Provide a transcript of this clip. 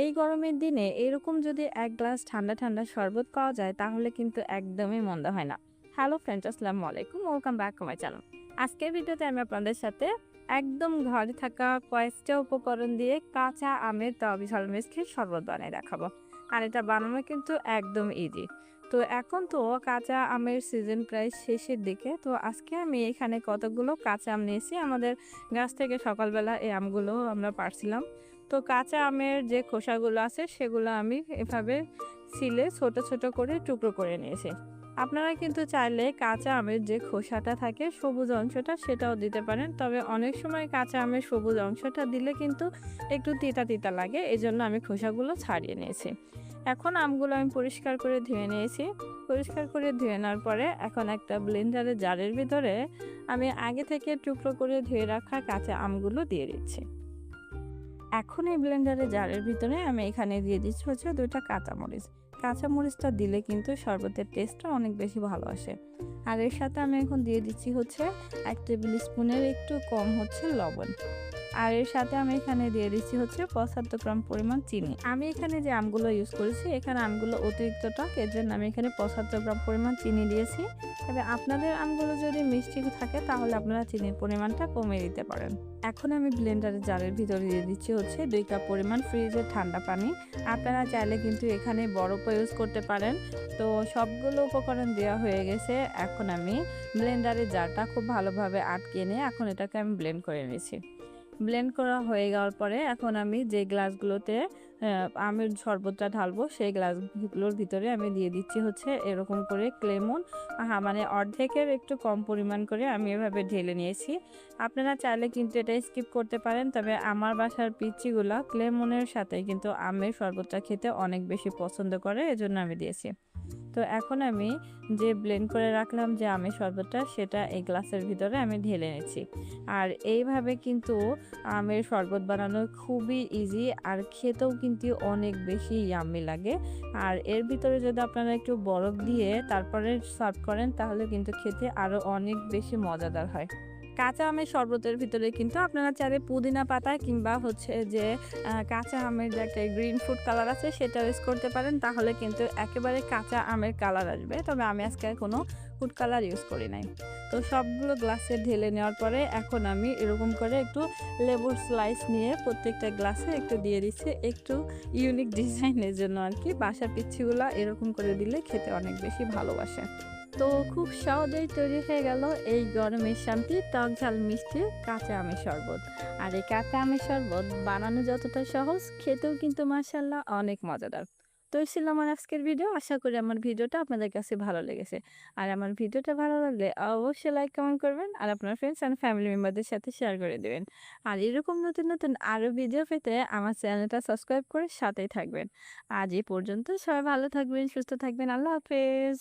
এই গরমের দিনে এরকম যদি এক গ্লাস ঠান্ডা ঠান্ডা শরবত পাওয়া যায় তাহলে কিন্তু একদমই মন্দ হয় না। হ্যালো ফ্রেন্ডস, আসসালামু আলাইকুম, welcome back to my channel. আজকের ভিডিওতে আমি আপনাদের সাথে একদম ঘরে থাকা কয়েকটা উপকরণ দিয়ে কাঁচা আমের ঝাল মিষ্টির শরবত বানিয়ে দেখাবো। আর এটা বানানো কিন্তু একদম ইজি। তো এখন তো কাঁচা আমের সিজন প্রায় শেষের দিকে। তো আজকে আমি এখানে কতগুলো কাঁচা আম নিয়েছি, আমাদের গাছ থেকে সকালবেলা এই আমগুলো আমরা পাড়ছিলাম। তো কাঁচা আমের যে খোসাগুলো আছে সেগুলো আমি এভাবে ছিলে ছোট ছোট করে টুকরো করে নিয়েছি। আপনারা কিন্তু চাইলে কাঁচা আমের যে খোসাটা থাকে সবুজ অংশটা সেটাও দিতে পারেন, তবে অনেক সময় কাঁচা আমের সবুজ অংশটা দিলে কিন্তু একটু তিতা তিতা লাগে, এজন্য আমি খোসাগুলো ছাড়িয়ে নিয়েছি। এখন আমগুলো আমি পরিষ্কার করে ধুয়ে নিয়েছি। পরিষ্কার করে ধুয়ে নেওয়ার পরে এখন একটা ব্লেন্ডারের জারের ভিতরে আমি আগে থেকে টুকরো করে ধুয়ে রাখা কাঁচা আমগুলো দিয়ে দিচ্ছি। এখন এই ব্লেন্ডারে জারের ভিতরে আমি এখানে দিয়ে দিচ্ছি হচ্ছে 2টা কাঁচামরিচ। কাঁচামরিচটা দিলে কিন্তু শরবতের টেস্টটা অনেক বেশি ভালো আসে। আর এর সাথে আমি এখন দিয়ে দিচ্ছি হচ্ছে 1 টেবিল স্পুনের একটু কম হচ্ছে লবণ। আর এর সাথে আমি এখানে দিয়ে দিচ্ছি হচ্ছে 75 গ্রাম পরিমাণ চিনি। আমি এখানে যে আমগুলো ইউজ করেছি, এখানে আমগুলো অতিরিক্ত টক, এর জন্য আমি এখানে 75 গ্রাম পরিমাণ চিনি দিয়েছি। তবে আপনাদের আমগুলো যদি মিষ্টি থাকে তাহলে আপনারা চিনির পরিমাণটা কমিয়ে দিতে পারেন। এখন আমি ব্লেন্ডারের জারের ভিতরে দিয়ে দিচ্ছি হচ্ছে 2 কাপ পরিমাণ ফ্রিজের ঠান্ডা পানি। আপনারা চাইলে কিন্তু এখানে বরফও ইউজ করতে পারেন। তো সবগুলো উপকরণ দেওয়া হয়ে গেছে। এখন আমি ব্লেন্ডারের জারটা খুব ভালোভাবে আটকে নিয়ে এখন এটাকে আমি ব্লেন্ড করে নিয়েছি। ব্লেন্ড করা হয়ে যাওয়ার পরে এখন আমি যে গ্লাসগুলোতে আমের শরবতটা ঢালবো সেই গ্লাসগুলোর ভিতরে আমি দিয়ে দিচ্ছি হচ্ছে এরকম করে ক্লেমন, মানে অর্ধেকের একটু কম পরিমাণ করে আমি এভাবে ঢেলে নিয়েছি। আপনারা চাইলে কিন্তু এটা স্কিপ করতে পারেন, তবে আমার বাসার পিচ্চিগুলা ক্লেমনের সাথে কিন্তু আমের শরবতটা খেতে অনেক বেশি পছন্দ করে, এজন্য আমি দিয়েছি। তো এখন আমি যে ব্লেন্ড করে রাখলাম যে আমের শরবতটা সেটা এই গ্লাসের ভিতরে আমি ঢেলে নিচ্ছি। আর এইভাবে কিন্তু আমের শরবত বানানো খুবই ইজি, আর খেতেও কিন্তু অনেক বেশি ইয়াম্মি লাগে। আর এর ভিতরে যদি আপনারা একটু বরফ দিয়ে তারপরে সার্ভ করেন তাহলে কিন্তু খেতে আরও অনেক বেশি মজাদার হয়। কাঁচা আমের শরবতের ভিতরে কিন্তু আপনারা চাইলে পুদিনা পাতা কিংবা হচ্ছে যে কাঁচা আমের যে একটা গ্রিন ফুড কালার আছে সেটা ইউজ করতে পারেন, তাহলে কিন্তু একেবারে কাঁচা আমের কালার আসবে। তবে আমি আজকে কোনো ফুড কালার ইউজ করি নাই। তো সবগুলো গ্লাসে ঢেলে নেওয়ার পরে এখন আমি এরকম করে একটু লেবুর স্লাইস নিয়ে প্রত্যেকটা গ্লাসে একটু দিয়ে দিচ্ছি, একটু ইউনিক ডিজাইনের জন্য আর কি। বাসার পিচ্ছিগুলো এরকম করে দিলে খেতে অনেক বেশি ভালোবাসে। তো খুব সহজেই তৈরি হয়ে গেল এই গরমের শান্তি টক ঝাল মিষ্টি কাঁচা আমের শরবত। আর এই কাঁচা আমের শরবত বানানো যতটা সহজ, খেতেও কিন্তু মাশাআল্লাহ অনেক মজাদার। তো এই ছিল আমার আজকের ভিডিও। আশা করি আমার ভিডিওটা আপনাদের কাছে ভালো লেগেছে। আর আমার ভিডিওটা ভালো লাগলে অবশ্যই লাইক কমেন্ট করবেন, আর আপনার ফ্রেন্ডস অ্যান্ড ফ্যামিলি মেম্বারদের সাথে শেয়ার করে দেবেন। আর এরকম নতুন নতুন আরও ভিডিও পেতে আমার চ্যানেলটা সাবস্ক্রাইব করে সাথেই থাকবেন। আজ এই পর্যন্ত, সবাই ভালো থাকবেন, সুস্থ থাকবেন, আল্লাহ হাফেজ।